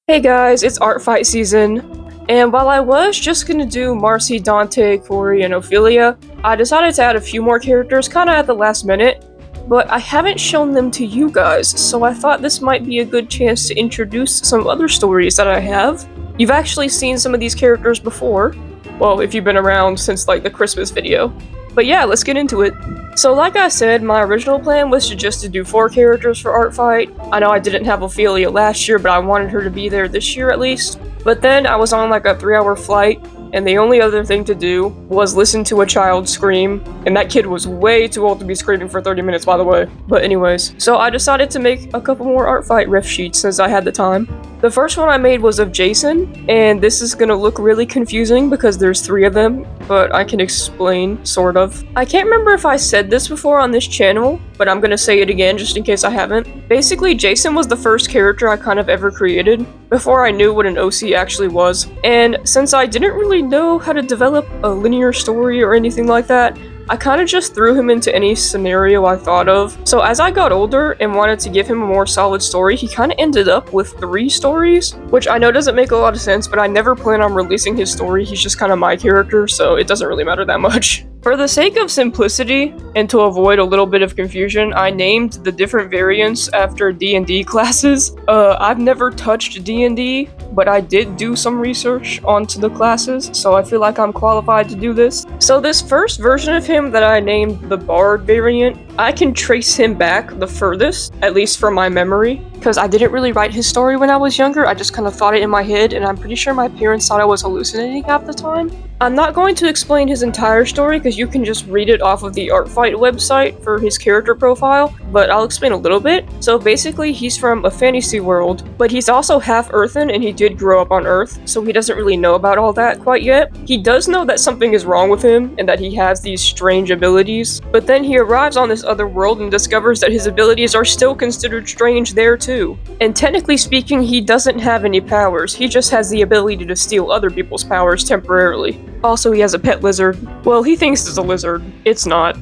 Hey guys, it's Artfight season, and while I was just gonna do Marcy, Dante, Corey, and Ophelia, I decided to add a few more characters kinda at the last minute, but I haven't shown them to you guys, so I thought this might be a good chance to introduce some other stories that I have. You've actually seen some of these characters before, well, if you've been around since like the Christmas video. But yeah, let's get into it. So like I said, my original plan was to do 4 characters for Artfight. I know I didn't have Ophelia last year, but I wanted her to be there this year at least. But then I was on like a 3-hour flight, and the only other thing to do was listen to a child scream, and that kid was way too old to be screaming for 30 minutes, by the way. But anyways, so I decided to make a couple more Artfight ref sheets since I had the time. The first one I made was of Jason, and this is gonna look really confusing because there's 3 of them, but I can explain, sort of. I can't remember if I said this before on this channel, but I'm gonna say it again just in case I haven't. Basically, Jason was the first character I kind of ever created, before I knew what an OC actually was. And since I didn't really know how to develop a linear story or anything like that, I kind of just threw him into any scenario I thought of. So as I got older and wanted to give him a more solid story, he kind of ended up with 3 stories, which I know doesn't make a lot of sense, but I never plan on releasing his story. He's just kind of my character, so it doesn't really matter that much. For the sake of simplicity, and to avoid a little bit of confusion, I named the different variants after D&D classes. I've never touched D&D, but I did do some research onto the classes, so I feel like I'm qualified to do this. So this first version of him that I named the Bard variant, I can trace him back the furthest, at least from my memory, because I didn't really write his story when I was younger. I just kind of thought it in my head, and I'm pretty sure my parents thought I was hallucinating half the time. I'm not going to explain his entire story because you can just read it off of the Artfight website for his character profile, but I'll explain a little bit. So basically, he's from a fantasy world, but he's also half Earthen and he did grow up on Earth, so he doesn't really know about all that quite yet. He does know that something is wrong with him and that he has these strange abilities, but then he arrives on this other world and discovers that his abilities are still considered strange there too. And technically speaking, he doesn't have any powers, he just has the ability to steal other people's powers temporarily. Also, he has a pet lizard. Well, he thinks it's a lizard. It's not.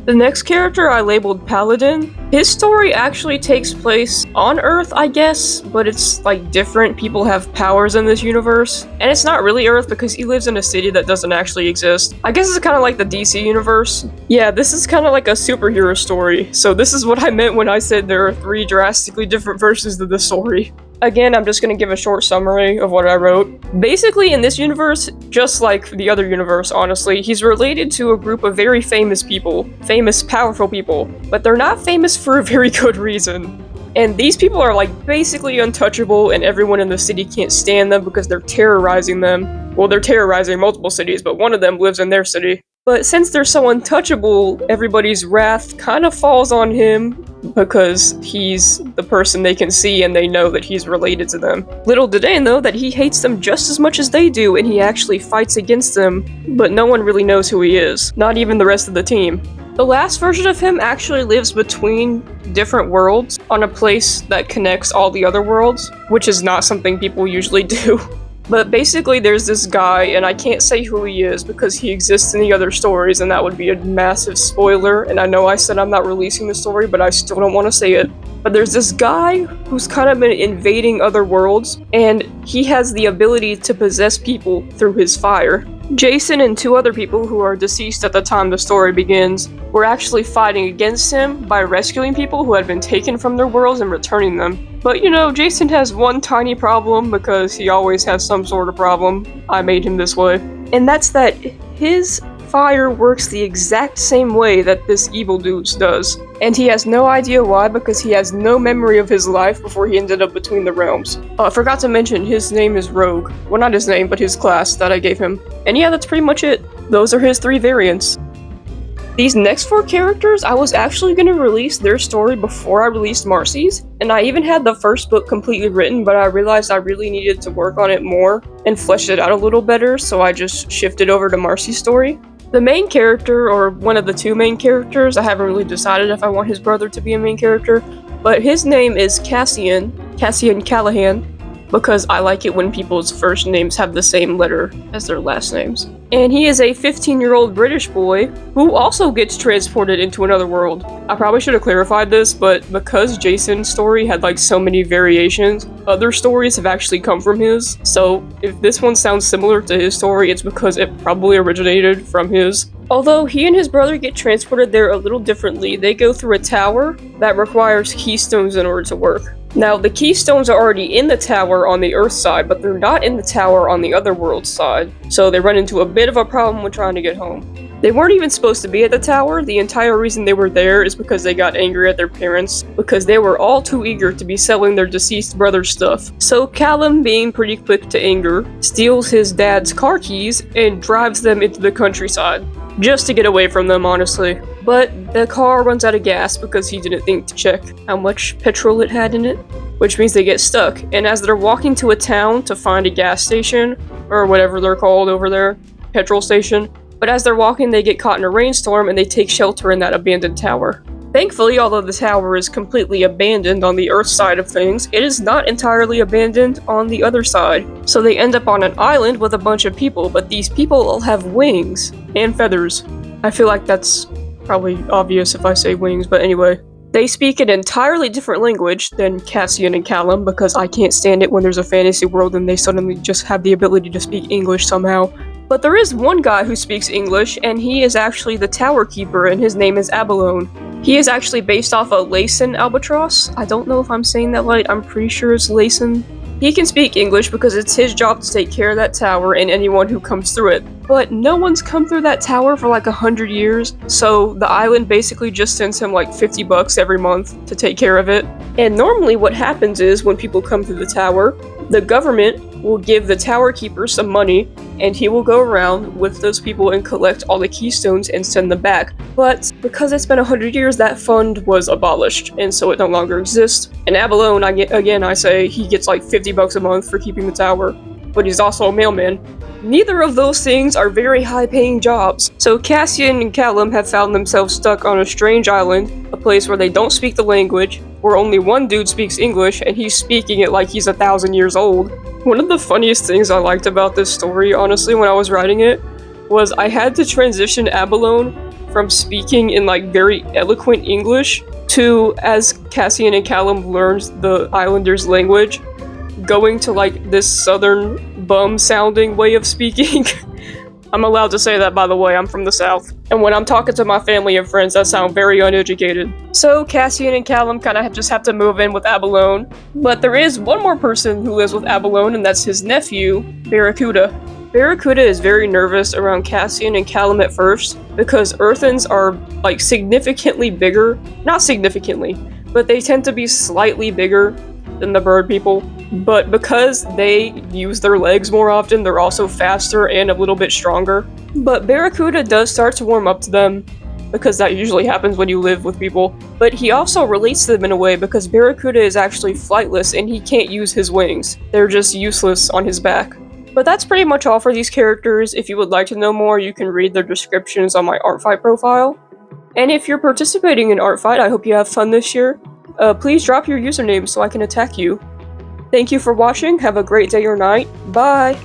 The next character I labeled Paladin. His story actually takes place on Earth, I guess, but it's like different. People have powers in this universe. And it's not really Earth because he lives in a city that doesn't actually exist. I guess it's kind of like the DC universe. Yeah, this is kind of like a superhero story. So this is what I meant when I said there are 3 drastically different versions of the story. Again, I'm just gonna give a short summary of what I wrote. Basically, in this universe, just like the other universe, honestly, he's related to a group of very famous people. Famous, powerful people. But they're not famous for a very good reason. And these people are like basically untouchable, and everyone in the city can't stand them because they're terrorizing them. Well, they're terrorizing multiple cities, but one of them lives in their city. But since they're so untouchable, everybody's wrath kind of falls on him because he's the person they can see and they know that he's related to them. Little do they know that he hates them just as much as they do, and he actually fights against them, but no one really knows who he is, not even the rest of the team. The last version of him actually lives between different worlds on a place that connects all the other worlds, which is not something people usually do. But basically there's this guy, and I can't say who he is because he exists in the other stories, and that would be a massive spoiler, and I know I said I'm not releasing the story, but I still don't want to say it. But there's this guy who's kind of been invading other worlds, and he has the ability to possess people through his fire. Jason and 2 other people who are deceased at the time the story begins were actually fighting against him by rescuing people who had been taken from their worlds and returning them. But you know, Jason has one tiny problem because he always has some sort of problem. I made him this way. And that's that his fire works the exact same way that this evil dude's does. And he has no idea why because he has no memory of his life before he ended up between the realms. Oh, I forgot to mention his name is Rogue. Well, not his name, but his class that I gave him. And yeah, that's pretty much it. Those are his 3 variants. These next 4 characters, I was actually going to release their story before I released Marcy's, and I even had the first book completely written, but I realized I really needed to work on it more and flesh it out a little better, so I just shifted over to Marcy's story. The main character, or one of the 2 main characters, I haven't really decided if I want his brother to be a main character, but his name is Cassian Callahan. because I like it when people's first names have the same letter as their last names. And he is a 15-year-old British boy who also gets transported into another world. I probably should have clarified this, but because Jason's story had like so many variations, other stories have actually come from his. So if this one sounds similar to his story, it's because it probably originated from his. Although he and his brother get transported there a little differently, they go through a tower that requires keystones in order to work. Now, the keystones are already in the tower on the Earth side, but they're not in the tower on the other world side, so they run into a bit of a problem when trying to get home. They weren't even supposed to be at the tower. The entire reason they were there is because they got angry at their parents, because they were all too eager to be selling their deceased brother's stuff. So Callum, being pretty quick to anger, steals his dad's car keys and drives them into the countryside. Just to get away from them, honestly. But the car runs out of gas because he didn't think to check how much petrol it had in it, which means they get stuck. And as they're walking to a town to find a gas station, or whatever they're called over there, petrol station, but as they're walking they get caught in a rainstorm and they take shelter in that abandoned tower. Thankfully, although the tower is completely abandoned on the Earth side of things, it is not entirely abandoned on the other side. So they end up on an island with a bunch of people, but these people all have wings and feathers. I feel like that's probably obvious if I say wings, but anyway. They speak an entirely different language than Cassian and Callum, because I can't stand it when there's a fantasy world and they suddenly just have the ability to speak English somehow. But there is one guy who speaks English, and he is actually the tower keeper, and his name is Abalone. He is actually based off a Laysan albatross. I don't know if I'm saying that right, I'm pretty sure it's Laysan. He can speak English because it's his job to take care of that tower and anyone who comes through it. But no one's come through that tower for like 100 years, so the island basically just sends him like $50 every month to take care of it. And normally what happens is when people come through the tower, the government will give the tower keeper some money, and he will go around with those people and collect all the keystones and send them back. But because it's been 100 years, that fund was abolished, and so it no longer exists. And Abalone, I say, he gets like $50 a month for keeping the tower, but he's also a mailman. Neither of those things are very high-paying jobs. So Cassian and Callum have found themselves stuck on a strange island, a place where they don't speak the language, where only one dude speaks English, and he's speaking it like he's 1,000 years old. One of the funniest things I liked about this story, honestly, when I was writing it, was I had to transition Abalone from speaking in like very eloquent English to, as Cassian and Callum learns the Islanders' language, going to like this southern bum-sounding way of speaking. I'm allowed to say that, by the way, I'm from the South. And when I'm talking to my family and friends, I sound very uneducated. So Cassian and Callum kind of just have to move in with Abalone. But there is one more person who lives with Abalone, and that's his nephew, Barracuda. Barracuda is very nervous around Cassian and Callum at first, because Earthens are like significantly bigger. Not significantly, but they tend to be slightly bigger than the bird people. But because they use their legs more often, they're also faster and a little bit stronger. But Barracuda does start to warm up to them, because that usually happens when you live with people. But he also relates to them in a way, because Barracuda is actually flightless and he can't use his wings. They're just useless on his back. But that's pretty much all for these characters. If you would like to know more, you can read their descriptions on my Artfight profile. And if you're participating in Artfight, I hope you have fun this year. Please drop your username so I can attack you. Thank you for watching, have a great day or night, bye!